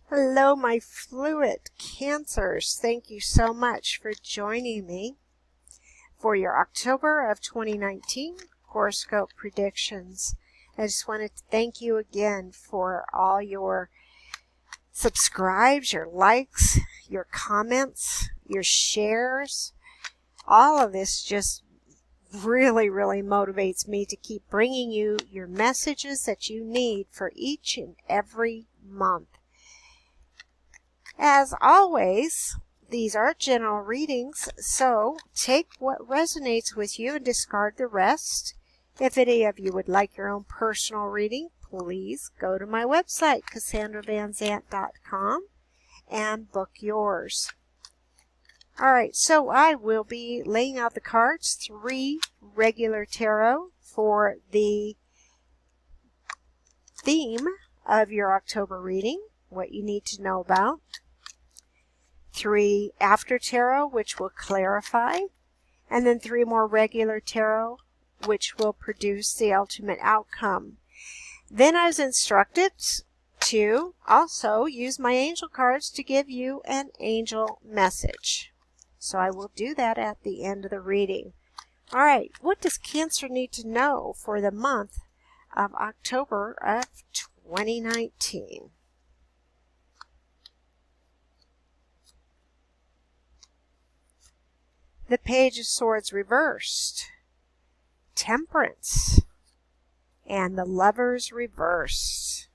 Hello, my fluid Cancers. Thank you so much for joining me for your October of 2019 horoscope predictions. I just wanted to thank you again for all your subscribes, your likes, your comments, your shares. All of this just really motivates me to keep bringing you your messages that you need for each and every month. As always, these are general readings, so take what resonates with you and discard the rest. If any of you would like your own personal reading, please go to my website, CassandraVanZant.com, and book yours. Alright, so I will be laying out the cards, 3 regular tarot for the theme of your October reading, what you need to know about. 3 after tarot, which will clarify, and then 3 more regular tarot, which will produce the ultimate outcome. Then I was instructed to also use my angel cards to give you an angel message. So I will do that at the end of the reading. All right, what does Cancer need to know for the month of October of 2019? The Page of Swords reversed, Temperance, and the Lovers reversed.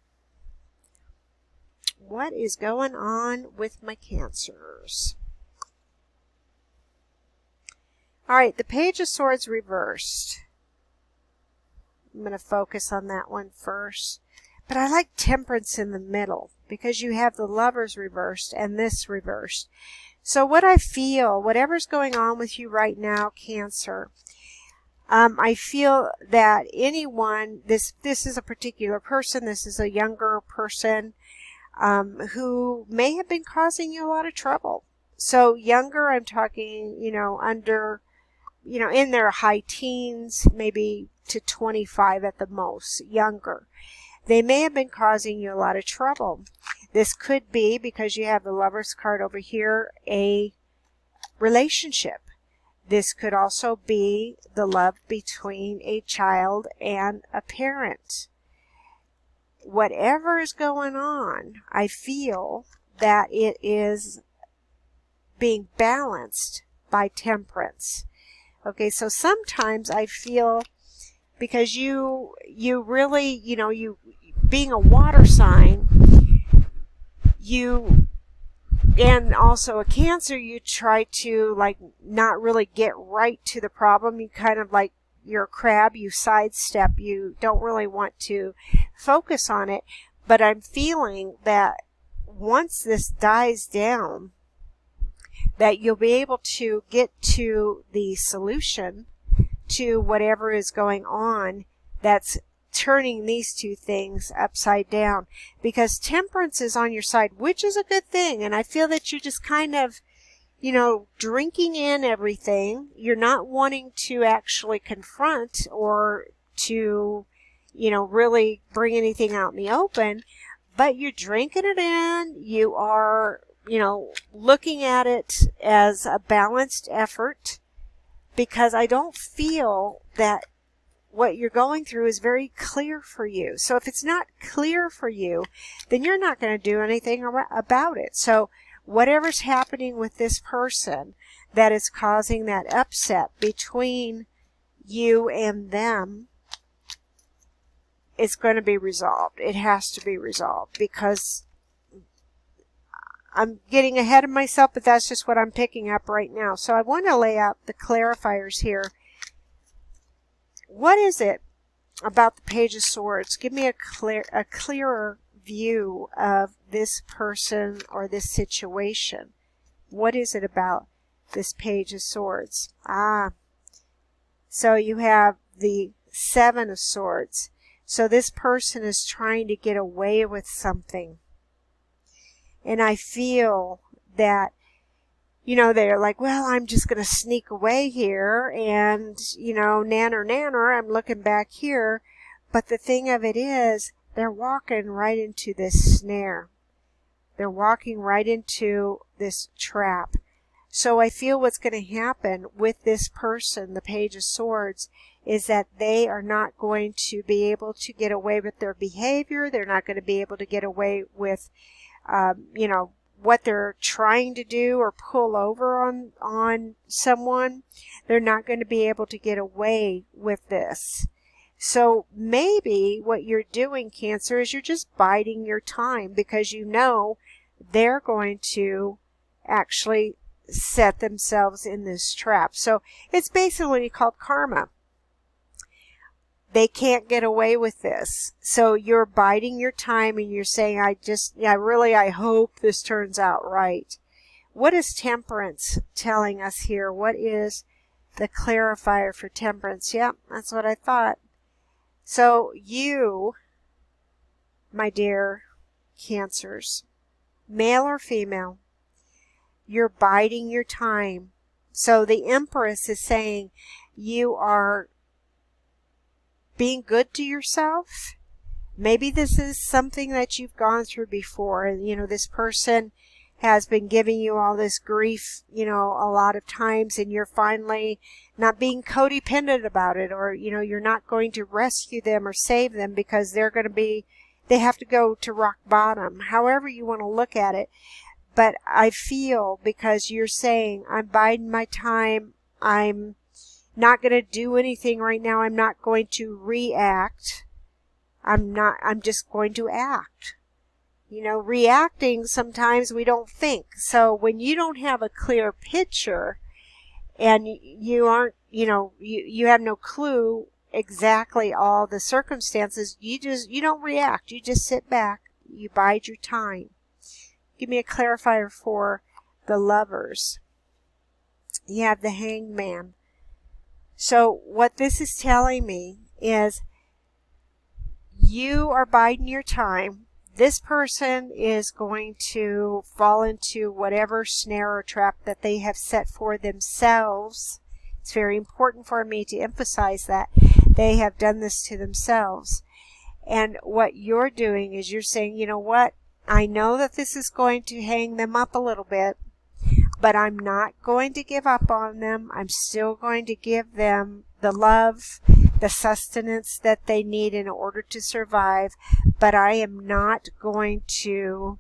What is going on with my Cancers? All right, the Page of Swords reversed. I'm going to focus on that one first. But I like Temperance in the middle because you have the Lovers reversed and this reversed. So what I feel, whatever's going on with you right now, Cancer, I feel that anyone, this is a particular person, this is a younger person who may have been causing you a lot of trouble. So younger, I'm talking, under, in their high teens, maybe to 25 at the most, younger. They may have been causing you a lot of trouble. This could be, because you have the Lover's card over here, a relationship. This could also be the love between a child and a parent. Whatever is going on, I feel that it is being balanced by Temperance. Okay, so sometimes I feel, because you really, you being a water sign, and also a Cancer, you try to not really get right to the problem. You kind of you're a crab, you sidestep, you don't really want to focus on it. But I'm feeling that once this dies down, that you'll be able to get to the solution to whatever is going on that's turning these two things upside down, because Temperance is on your side, which is a good thing. And I feel that you're just kind of, drinking in everything. You're not wanting to actually confront or to, really bring anything out in the open, but you're drinking it in. You are, looking at it as a balanced effort, because I don't feel that what you're going through is very clear for you. So if it's not clear for you, then you're not going to do anything about it. So whatever's happening with this person that is causing that upset between you and them, it's going to be resolved. It has to be resolved, because I'm getting ahead of myself, but that's just what I'm picking up right now. So I want to lay out the clarifiers here. What is it about the Page of Swords? Give me a clearer view of this person or this situation. What is it about this Page of Swords? So you have the 7 of Swords. So this person is trying to get away with something. And I feel that, they're like, well, I'm just going to sneak away here and, nanner, I'm looking back here. But the thing of it is, they're walking right into this snare. They're walking right into this trap. So I feel what's going to happen with this person, the Page of Swords, is that they are not going to be able to get away with their behavior. They're not going to be able to get away with, what they're trying to do or pull over on someone. They're not going to be able to get away with this. So maybe what you're doing, Cancer, is you're just biding your time because you know they're going to actually set themselves in this trap. So it's basically called karma. They can't get away with this. So you're biding your time and you're saying, I hope this turns out right. What is Temperance telling us here? What is the clarifier for Temperance? Yep, that's what I thought. So you, my dear Cancers, male or female, you're biding your time. So the Empress is saying you are being good to yourself. Maybe this is something that you've gone through before. And, this person has been giving you all this grief, a lot of times, and you're finally not being codependent about it, or, you're not going to rescue them or save them because they have to go to rock bottom, however you want to look at it. But I feel, because you're saying, I'm biding my time, I'm not going to do anything right now, I'm not going to react, I'm just going to act. Reacting, sometimes we don't think. So when you don't have a clear picture and you aren't, you have no clue exactly all the circumstances, you don't react. You just sit back, you bide your time. Give me a clarifier for the Lovers. You have the Hangman. So what this is telling me is you are biding your time. This person is going to fall into whatever snare or trap that they have set for themselves. It's very important for me to emphasize that they have done this to themselves. And what you're doing is you're saying, you know what? I know that this is going to hang them up a little bit, but I'm not going to give up on them. I'm still going to give them the love, the sustenance that they need in order to survive, but I am not going to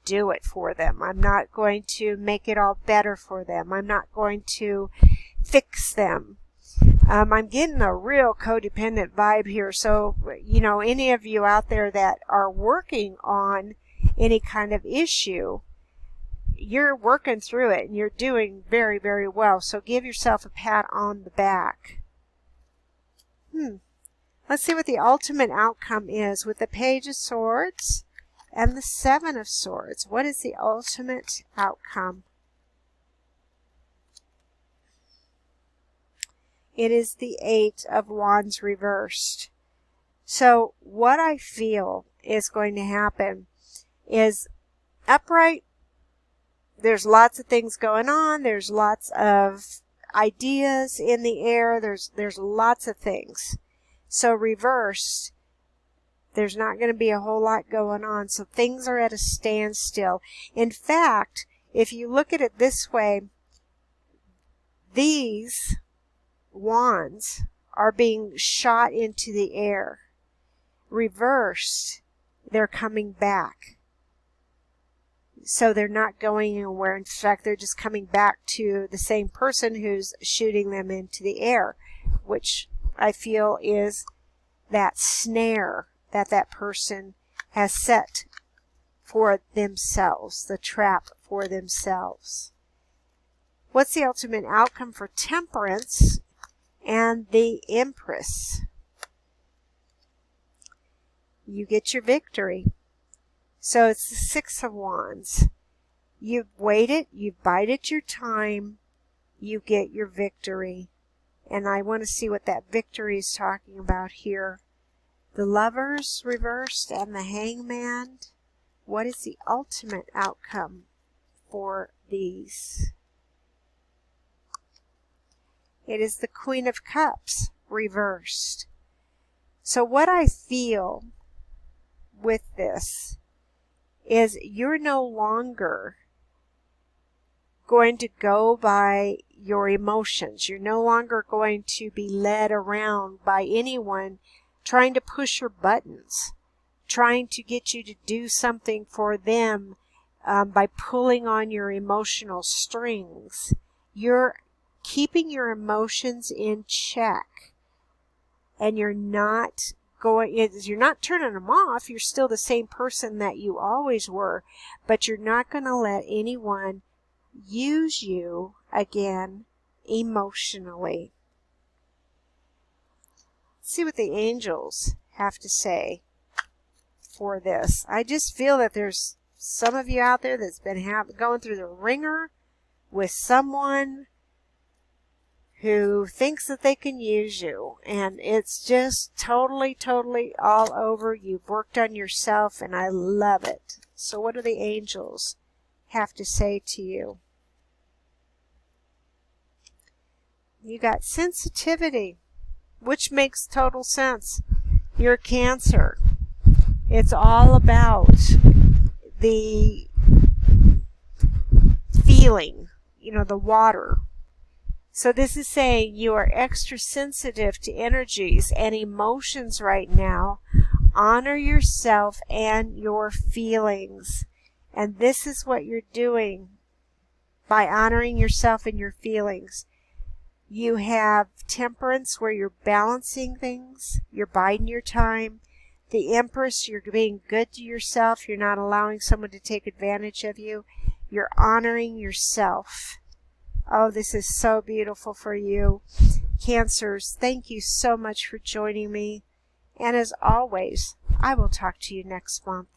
do it for them. I'm not going to make it all better for them. I'm not going to fix them. I'm getting a real codependent vibe here. So, any of you out there that are working on any kind of issue, you're working through it and you're doing very, very well. So give yourself a pat on the back. Let's see what the ultimate outcome is with the Page of Swords and the Seven of Swords. What is the ultimate outcome? It is the Eight of Wands reversed. So what I feel is going to happen is upright. There's lots of things going on. There's lots of ideas in the air. There's lots of things. So reversed, there's not going to be a whole lot going on. So things are at a standstill. In fact, if you look at it this way, these wands are being shot into the air. Reversed, they're coming back. So they're not going anywhere. In fact, they're just coming back to the same person who's shooting them into the air, which I feel is that snare that person has set for themselves, the trap for themselves. What's the ultimate outcome for Temperance and the Empress? You get your victory. So it's the Six of Wands. You've waited, you've bided your time, you get your victory. And I want to see what that victory is talking about here. The Lovers reversed and the Hangman. What is the ultimate outcome for these? It is the Queen of Cups reversed. So what I feel with this is you're no longer going to go by your emotions. You're no longer going to be led around by anyone trying to push your buttons, trying to get you to do something for them by pulling on your emotional strings. You're keeping your emotions in check, and you're not turning them off. You're still the same person that you always were, but you're not going to let anyone use you again emotionally. Let's see what the angels have to say for this. I just feel that there's some of you out there that's been going through the ringer with someone who thinks that they can use you, and it's just totally all over. You've worked on yourself, and I love it. So what do the angels have to say to you? You got sensitivity, which makes total sense. You're Cancer. It's all about the feeling, the water. So this is saying you are extra sensitive to energies and emotions right now. Honor yourself and your feelings. And this is what you're doing by honoring yourself and your feelings. You have Temperance, where you're balancing things. You're biding your time. The Empress, you're being good to yourself. You're not allowing someone to take advantage of you. You're honoring yourself. Oh, this is so beautiful for you. Cancers, thank you so much for joining me. And as always, I will talk to you next month.